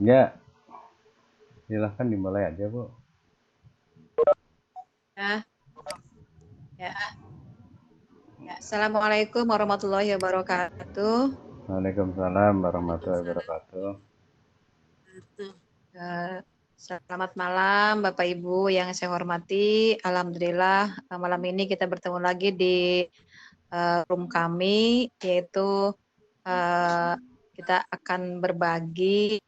Ya, silahkan dimulai aja, Bu. Ya, ya. Assalamualaikum warahmatullahi wabarakatuh. Waalaikumsalam warahmatullahi Waalaikumsalam wabarakatuh. warahmatullahi Eh, Selamat malam Bapak Ibu yang saya hormati. Alhamdulillah malam ini kita bertemu lagi di room kami, yaitu eh, kita akan berbagi.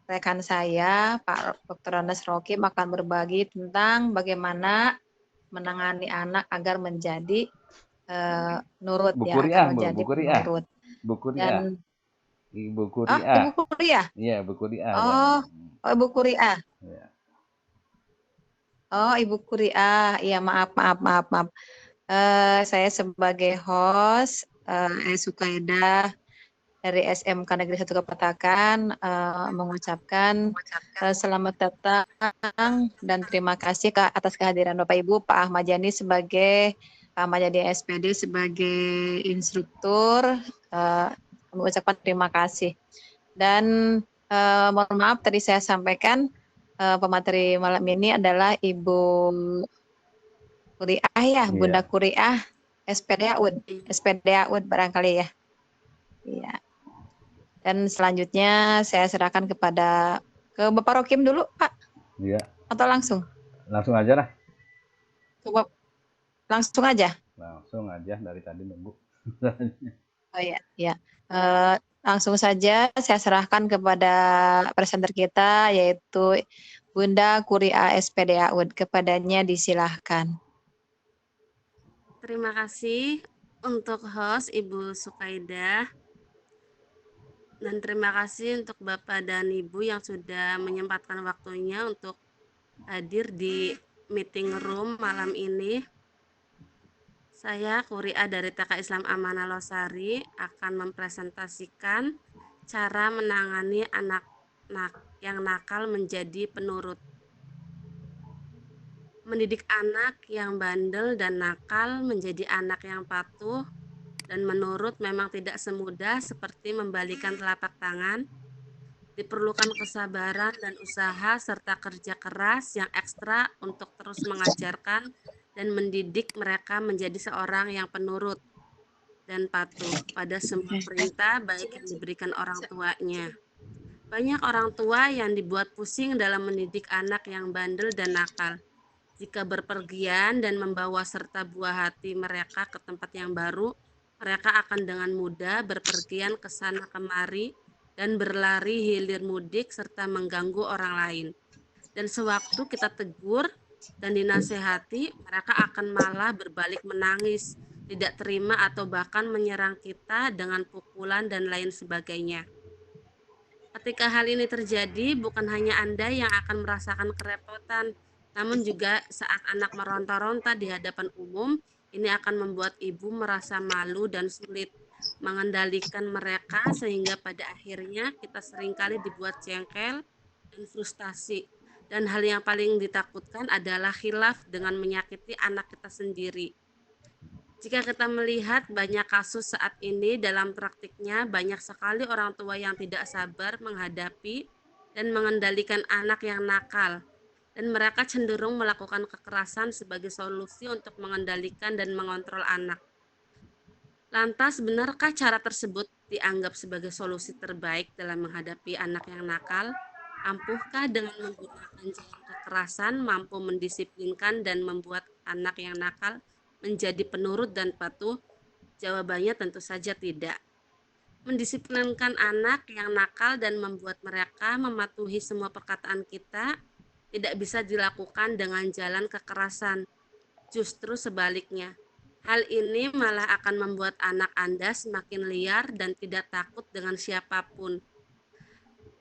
Rekan saya Pak Dr. Andes Rokim akan berbagi tentang bagaimana menangani anak agar menjadi nurut, Bu ya, Kuriah, agar Bu. menjadi Bu Kuriah. penurut. Bu Kuriah. Dan Ibu Ibu Kuriah. kuliah. Iya, Bu Kuriah yang Oh, Ibu kuliah. ya. Oh, Ibu kuliah. Iya, maaf. Saya sebagai host Sukaidah dari SMK Negeri 1 Kepatakan mengucapkan selamat datang dan terima kasih atas kehadiran Bapak Ibu, Pak Ahmad Yani sebagai Pak Ahmad Yani SPD sebagai instruktur. Mengucapkan terima kasih. Dan mohon maaf tadi saya sampaikan pemateri malam ini adalah Ibu Kuriah ya, Bunda Iya. Kuriah SPD AUD, SPD AUD barangkali ya. Iya. Dan selanjutnya saya serahkan ke Bapak Rokim dulu, Pak. Iya. Atau langsung? Langsung aja lah. Langsung aja. Langsung aja dari tadi nunggu. Oh iya, ya. Langsung saja saya serahkan kepada presenter kita yaitu Bunda Kuriah SPD AUD. Kepadanya disilahkan. Terima kasih untuk host Ibu Sukaidah. Dan terima kasih untuk Bapak dan Ibu yang sudah menyempatkan waktunya untuk hadir di meeting room malam ini. Saya Kuriah dari TK Islam Amanah Losari akan mempresentasikan cara menangani anak yang nakal menjadi penurut. Mendidik anak yang bandel dan nakal menjadi anak yang patuh dan menurut memang tidak semudah seperti membalikan telapak tangan. Diperlukan kesabaran dan usaha serta kerja keras yang ekstra untuk terus mengajarkan dan mendidik mereka menjadi seorang yang penurut dan patuh pada semua perintah baik yang diberikan orang tuanya. Banyak orang tua yang dibuat pusing dalam mendidik anak yang bandel dan nakal. Jika berpergian dan membawa serta buah hati mereka ke tempat yang baru, mereka akan dengan mudah berpergian ke sana kemari dan berlari hilir mudik serta mengganggu orang lain. Dan sewaktu kita tegur dan dinasehati, mereka akan malah berbalik menangis, tidak terima atau bahkan menyerang kita dengan pukulan dan lain sebagainya. Ketika hal ini terjadi, bukan hanya Anda yang akan merasakan kerepotan, namun juga saat anak meronta-ronta di hadapan umum, ini akan membuat ibu merasa malu dan sulit mengendalikan mereka sehingga pada akhirnya kita seringkali dibuat jengkel dan frustasi. Dan hal yang paling ditakutkan adalah khilaf dengan menyakiti anak kita sendiri. Jika kita melihat banyak kasus saat ini dalam praktiknya, banyak sekali orang tua yang tidak sabar menghadapi dan mengendalikan anak yang nakal. Dan mereka cenderung melakukan kekerasan sebagai solusi untuk mengendalikan dan mengontrol anak. Lantas, benarkah cara tersebut dianggap sebagai solusi terbaik dalam menghadapi anak yang nakal? Ampuhkah dengan menggunakan jalan kekerasan mampu mendisiplinkan dan membuat anak yang nakal menjadi penurut dan patuh? Jawabannya tentu saja tidak. Mendisiplinkan anak yang nakal dan membuat mereka mematuhi semua perkataan kita tidak bisa dilakukan dengan jalan kekerasan. Justru sebaliknya, hal ini malah akan membuat anak Anda semakin liar dan tidak takut dengan siapapun.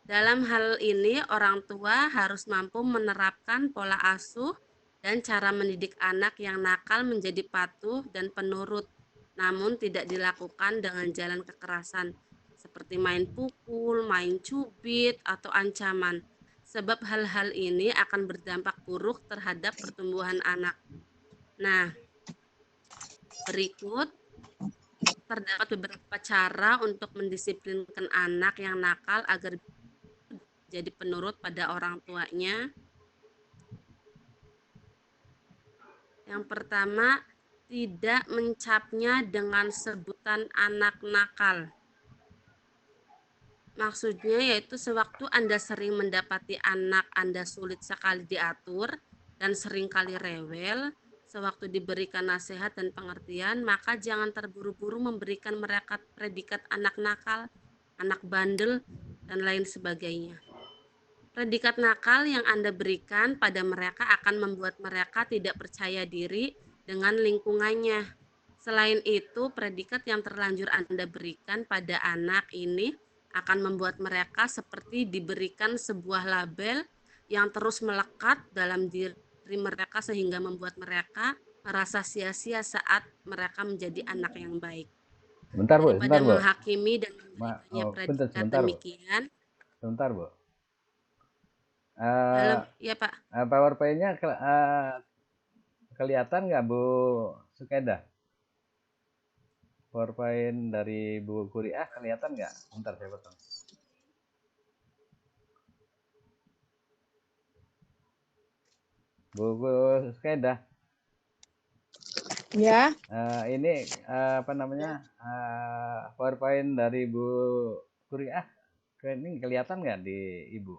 Dalam hal ini, orang tua harus mampu menerapkan pola asuh dan cara mendidik anak yang nakal menjadi patuh dan penurut, namun tidak dilakukan dengan jalan kekerasan, seperti main pukul, main cubit, atau ancaman. Sebab hal-hal ini akan berdampak buruk terhadap pertumbuhan anak. Nah, berikut terdapat beberapa cara untuk mendisiplinkan anak yang nakal agar jadi penurut pada orang tuanya. Yang pertama, tidak mencapnya dengan sebutan anak nakal. Maksudnya yaitu sewaktu Anda sering mendapati anak Anda sulit sekali diatur dan seringkali rewel, sewaktu diberikan nasihat dan pengertian, maka jangan terburu-buru memberikan mereka predikat anak nakal, anak bandel, dan lain sebagainya. Predikat nakal yang Anda berikan pada mereka akan membuat mereka tidak percaya diri dengan lingkungannya. Selain itu, predikat yang terlanjur Anda berikan pada anak ini akan membuat mereka seperti diberikan sebuah label yang terus melekat dalam diri mereka sehingga membuat mereka merasa sia-sia saat mereka menjadi anak yang baik. Sebentar, Bu. Daripada Sebentar, Bu. menghakimi dan memberikannya predikat Sebentar, Bu. demikian, Sebentar, Bu. dalam ya Pak. PowerPoint-nya kelihatan nggak, Bu Sukeda? PowerPoint dari Bu Kuriah kelihatan nggak? Bentar, saya potong. Bu Sukeda. Ya, Ini apa namanya? PowerPoint dari Bu Kuriah ini kelihatan nggak di Ibu?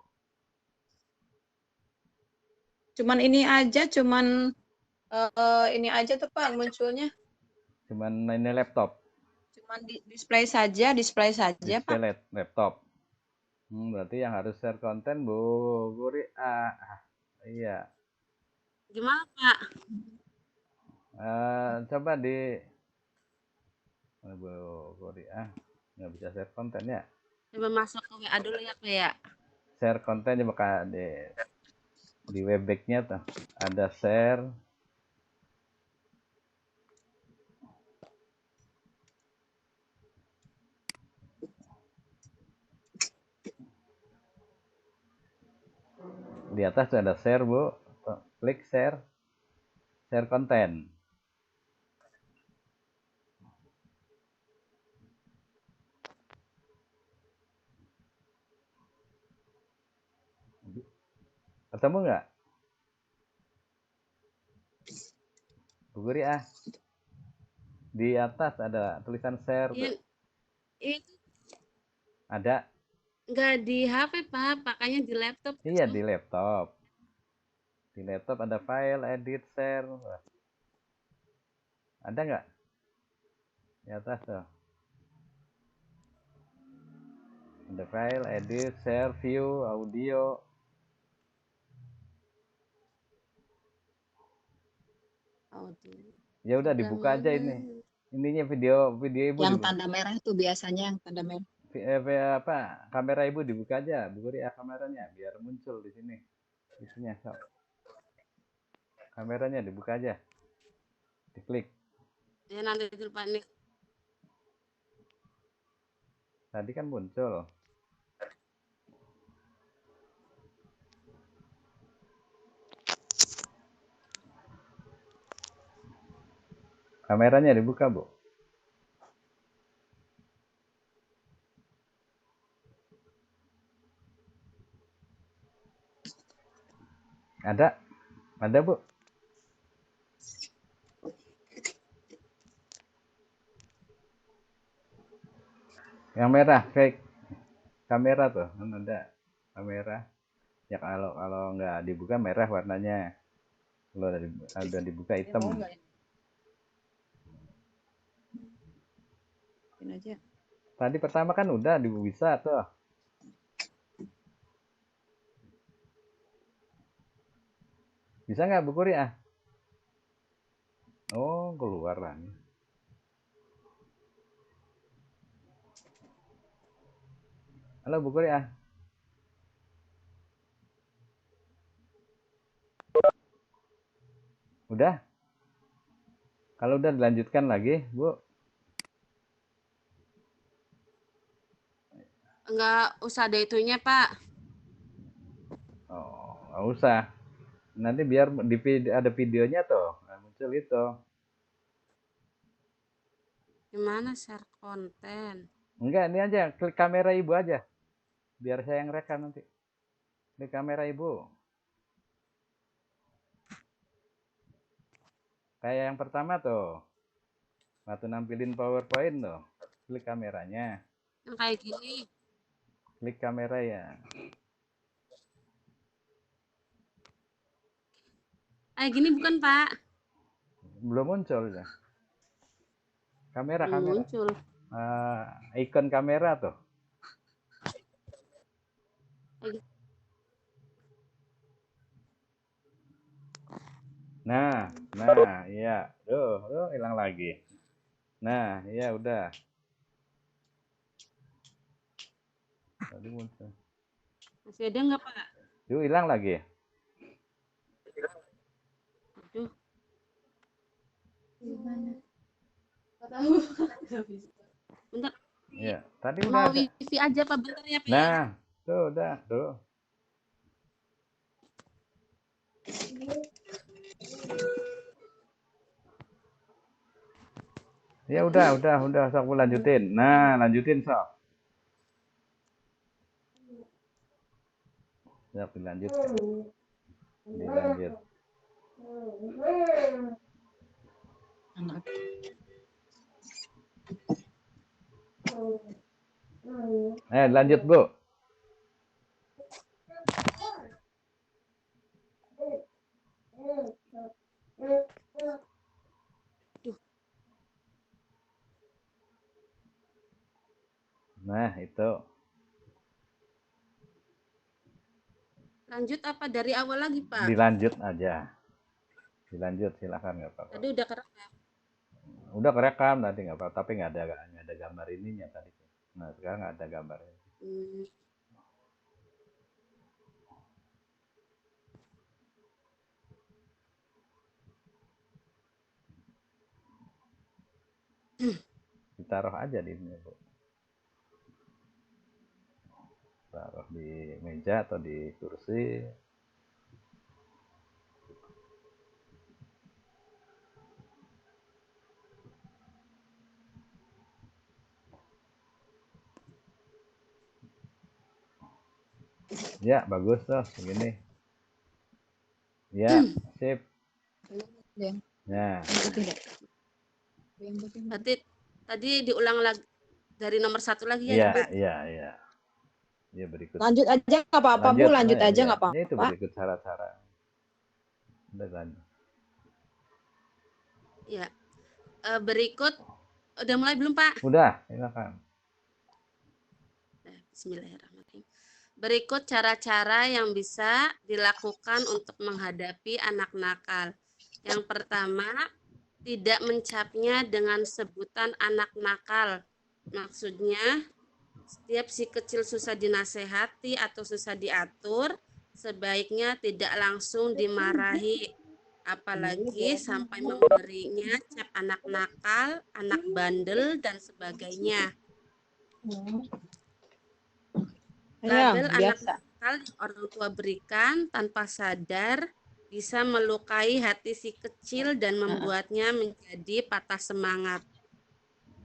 cuman ini aja, ini aja tuh Pak munculnya. Cuman ini laptop. Cuman display saja Display Pak. laptop. Berarti yang harus share konten Bu Kuriah. Iya. Gimana Pak? Coba di Bu Kuriah nggak bisa share konten ya? Coba masuk ke WA dulu ya Pak ya. Share konten coba di webback-nya tuh ada share. Di atas tuh ada share, Bu. Klik share konten. Ketemu nggak? Bu Kuriah. Di atas ada tulisan share. Itu Ada. nggak di HP Pak, makanya di laptop. Iya, di laptop. Di laptop ada file, edit, share. Ada nggak? Di atas tuh. Ada file, edit, share, view, audio. Ya udah dibuka aja ini. Ininya video Ibu. Yang tanda merah itu biasanya yang tanda merah. Kamera Ibu dibuka aja, Bu Kuriah kameranya biar muncul di sini. Isinya, so. Kameranya dibuka aja. Diklik. Ya nanti dulu Pak nih. Tadi kan muncul. Kameranya dibuka, Bu. Ada? Ada, Bu? Yang merah, kayak kamera tuh. Kan ada kamera. Ya kalau nggak dibuka merah warnanya. Kalau ada dibuka hitam. Aja. Tadi pertama kan udah bisa tuh. Bisa nggak Bu Kuriah? Oh, keluar lah. Halo Bu Kuriah. Udah? Kalau udah dilanjutkan lagi, Bu. Enggak usah ada itunya Pak. Oh, nggak usah. Nanti biar ada videonya tuh. Nah, muncul itu. Gimana share konten? Enggak, ini aja, klik kamera ibu aja. Biar saya yang rekam nanti. Klik kamera ibu. Kayak yang pertama tuh. Waktu nampilin PowerPoint tuh. Klik kameranya. Yang kayak gini. Klik kamera ya. Kayak gini bukan, Pak? Belum muncul ya. Kamera, Belum kamera. muncul. Ikon kamera tuh. Nah, iya. Tuh, hilang lagi. Nah, iya udah. Tadi muncul. Masih ada nggak, Pak? Tuh, hilang lagi. Aduh. Bentar. Iya, tadi udah Mau ada. wifi aja, Pak. Bentar ya, Pak. Nah, tuh udah, tuh. Ya udah, sok aku lanjutin. Nah, lanjutin sok. Ya, dilanjut. Dilanjut. Lanjut, Bu. Nah, itu. Lanjut apa dari awal lagi, Pak? Dilanjut aja. Dilanjut, silakan nggak apa-apa. Tadi udah kerekam. Udah kerekam tadi nggak apa-apa, tapi nggak ada gambar ininya tadi. Nah, sekarang nggak ada gambarnya. Ditaruh aja di sini, Bu. Taruh di meja atau di kursi. Ya, bagus tuh, begini. Ya, sip. Nah, Berarti tadi diulang lagi dari nomor 1 lagi ya, iya, Pak? iya. Ya, berikut. Lanjut aja nggak apa-apa, Bu. Lanjut aja nggak apa-apa. Ya, itu berikut cara-cara. Udah lanjut. Ya. Berikut udah mulai belum, Pak? Udah, silakan. Bismillahirrahmanirrahim. Berikut cara-cara yang bisa dilakukan untuk menghadapi anak nakal. Yang pertama, tidak mencapnya dengan sebutan anak nakal. Maksudnya, setiap si kecil susah dinasehati atau susah diatur, sebaiknya tidak langsung dimarahi. Apalagi sampai memberinya cap anak nakal, anak bandel, dan sebagainya. Label anak nakal yang orang tua berikan tanpa sadar bisa melukai hati si kecil dan membuatnya menjadi patah semangat.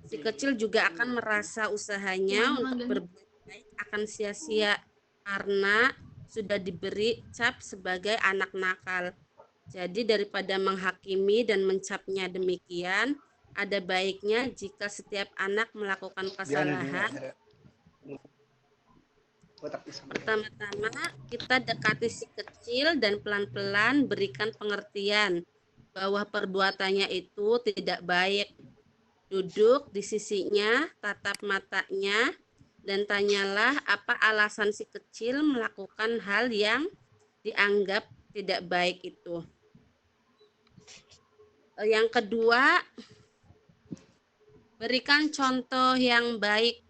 Si kecil juga akan merasa usahanya untuk berbuat baik akan sia-sia karena sudah diberi cap sebagai anak nakal. Jadi daripada menghakimi dan mencapnya demikian, ada baiknya jika setiap anak melakukan kesalahan, pertama-tama kita dekati si kecil dan pelan-pelan berikan pengertian bahwa perbuatannya itu tidak baik. Duduk di sisinya, tatap matanya, dan tanyalah apa alasan si kecil melakukan hal yang dianggap tidak baik itu. Yang kedua, berikan contoh yang baik.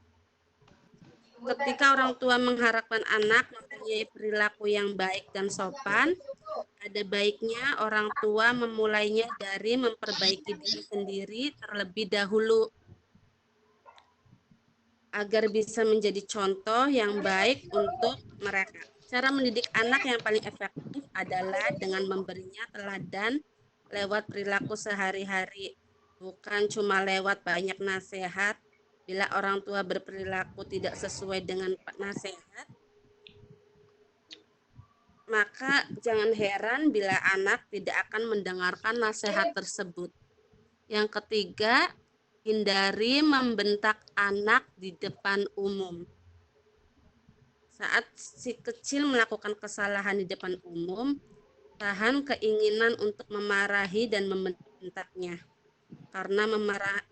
Ketika orang tua mengharapkan anak mempunyai perilaku yang baik dan sopan, ada baiknya orang tua memulainya dari memperbaiki diri sendiri terlebih dahulu agar bisa menjadi contoh yang baik untuk mereka. Cara mendidik anak yang paling efektif adalah dengan memberinya teladan lewat perilaku sehari-hari. bukan cuma lewat banyak nasihat. Bila orang tua berperilaku tidak sesuai dengan nasihat, maka jangan heran bila anak tidak akan mendengarkan nasihat tersebut. Yang ketiga, hindari membentak anak di depan umum. Saat si kecil melakukan kesalahan di depan umum, tahan keinginan untuk memarahi dan membentaknya. Karena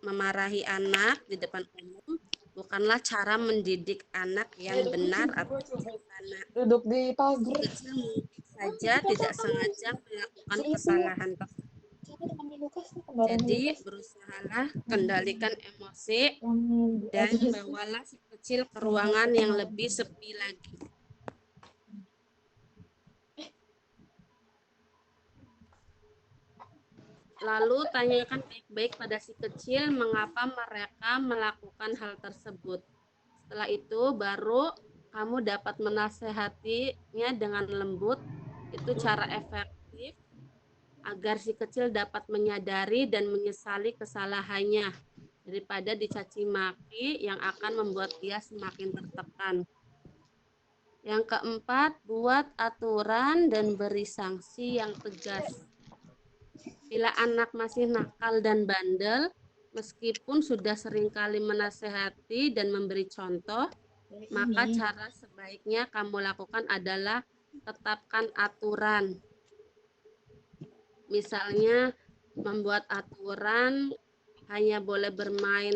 memarahi anak di depan umum bukanlah cara mendidik anak yang benar atau bijaksana. Duduk di Si pagar. kecil mungkin saja tidak sengaja melakukan kesalahan tersebut. Jadi berusahalah kendalikan emosi dan bawalah si kecil ke ruangan yang lebih sepi lagi. Lalu tanyakan baik-baik pada si kecil mengapa mereka melakukan hal tersebut. Setelah itu baru kamu dapat menasehatinya dengan lembut. Itu cara efektif agar si kecil dapat menyadari dan menyesali kesalahannya daripada dicaci maki yang akan membuat dia semakin tertekan. Yang keempat, buat aturan dan beri sanksi yang tegas. Bila anak masih nakal dan bandel, meskipun sudah seringkali menasehati dan memberi contoh, maka cara sebaiknya kamu lakukan adalah tetapkan aturan. Misalnya, membuat aturan hanya boleh bermain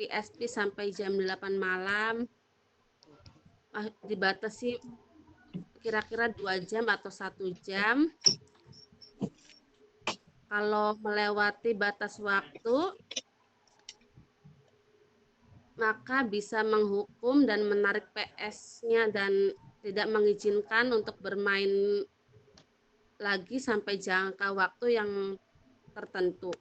PSP sampai jam 8 malam, dibatasi kira-kira 2 jam atau 1 jam. Kalau melewati batas waktu, maka bisa menghukum dan menarik PS-nya dan tidak mengizinkan untuk bermain lagi sampai jangka waktu yang tertentu.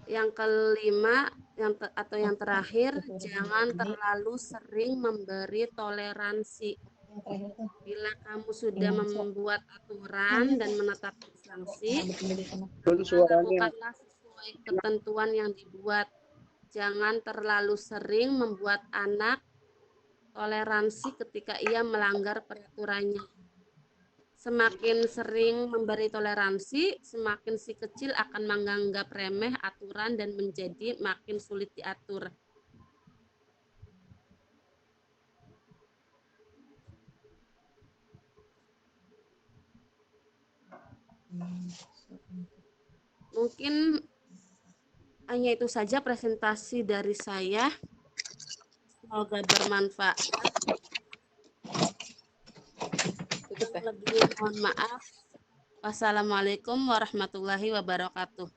Yang kelima, yang terakhir, jangan terlalu sering memberi toleransi. Bila kamu sudah membuat aturan dan menetapkan sanksi, lakukanlah sesuai ketentuan yang dibuat. Jangan terlalu sering membuat anak toleransi ketika ia melanggar peraturannya. Semakin sering memberi toleransi, semakin si kecil akan menganggap remeh aturan dan menjadi makin sulit diatur. Mungkin hanya itu saja presentasi dari saya. Semoga bermanfaat. Lebihnya mohon maaf. Wassalamualaikum warahmatullahi wabarakatuh.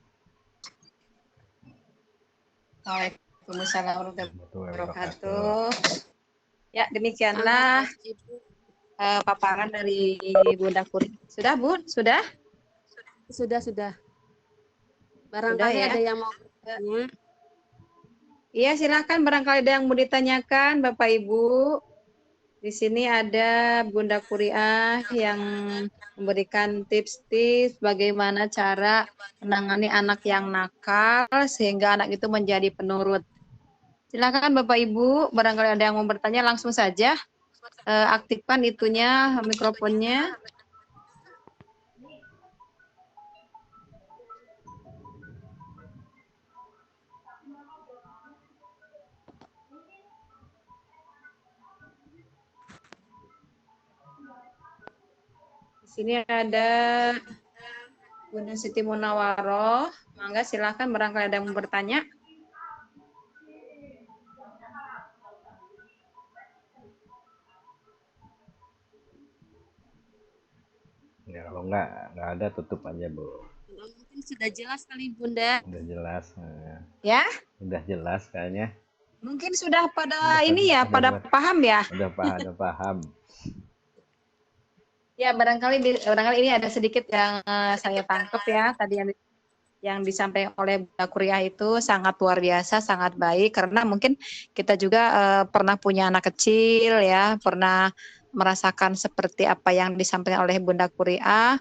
Waalaikumsalam warahmatullahi wabarakatuh. Ya, demikianlah paparan dari Bunda Puri. Sudah, Bun? Sudah? Sudah. Barangkali ya. ada yang mau bertanya. Iya, silakan barangkali ada yang mau ditanyakan Bapak Ibu. Di sini ada Bunda Kuriah yang memberikan tips-tips bagaimana cara menangani anak yang nakal sehingga anak itu menjadi penurut. Silakan Bapak Ibu, barangkali ada yang mau bertanya langsung saja. Aktifkan itunya, mikrofonnya. Di sini ada Bunda Siti Munawaroh. Mangga silakan barangkali ada yang mau bertanya. Ya, kalau nggak ada tutup aja, Bu. Mungkin sudah jelas kali Bunda. Udah jelas. Ya? Udah jelas kayaknya. Mungkin sudah pada ini ya, pada paham ya? Udah paham. Ya, barangkali ini ada sedikit yang saya tangkap ya, tadi yang disampaikan oleh Bunda Kuriah itu sangat luar biasa, sangat baik, karena mungkin kita juga pernah punya anak kecil ya, pernah merasakan seperti apa yang disampaikan oleh Bunda Kuria.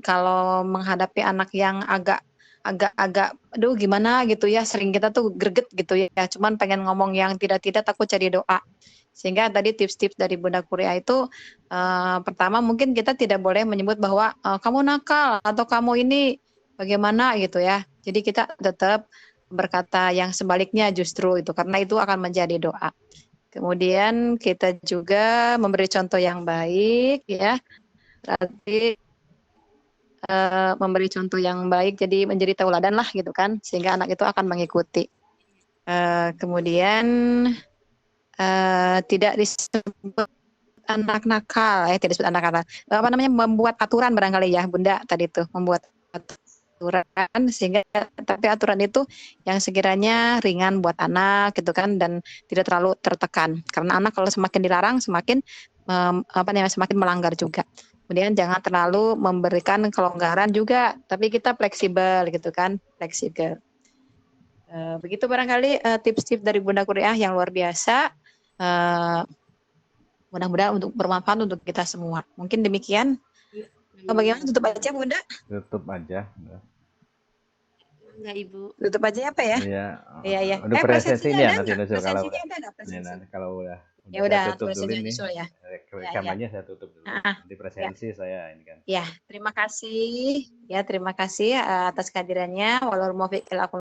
Kalau menghadapi anak yang agak aduh gimana gitu ya, sering kita tuh greget gitu ya, cuman pengen ngomong yang tidak takut jadi doa. Sehingga tadi tips-tips dari Bunda Kuria itu pertama mungkin kita tidak boleh menyebut bahwa kamu nakal atau kamu ini bagaimana gitu ya. Jadi kita tetap berkata yang sebaliknya justru itu, karena itu akan menjadi doa. Kemudian kita juga memberi contoh yang baik ya. Berarti memberi contoh yang baik, jadi menjadi tauladan lah gitu kan, sehingga anak itu akan mengikuti. Kemudian tidak disebut anak nakal, tidak disebut anak nakal. Apa namanya, membuat aturan barangkali ya Bunda tadi itu, membuat aturan sehingga tapi aturan itu yang sekiranya ringan buat anak gitu kan, dan tidak terlalu tertekan, karena anak kalau semakin dilarang semakin semakin melanggar juga. Kemudian jangan terlalu memberikan kelonggaran juga, tapi kita fleksibel gitu kan, fleksibel. Begitu barangkali tips-tips dari Bunda Kuria yang luar biasa. Mudah-mudahan untuk bermanfaat untuk kita semua. Mungkin demikian. Bagaimana, tutup aja Bunda? Tutup aja. Enggak, Ibu. Tutup aja apa ya? Iya. Udah presentasinya ya nanti ada Nusul kalau presensinya ada nggak ini nanti kalau udah ya udah, saya tutup dulu presensinya nih. nyusul ya. Rekamannya saya tutup dulu. Nanti presensi saya ini kan. Ya, terima kasih atas kehadirannya. Wallahu muwaffiq ila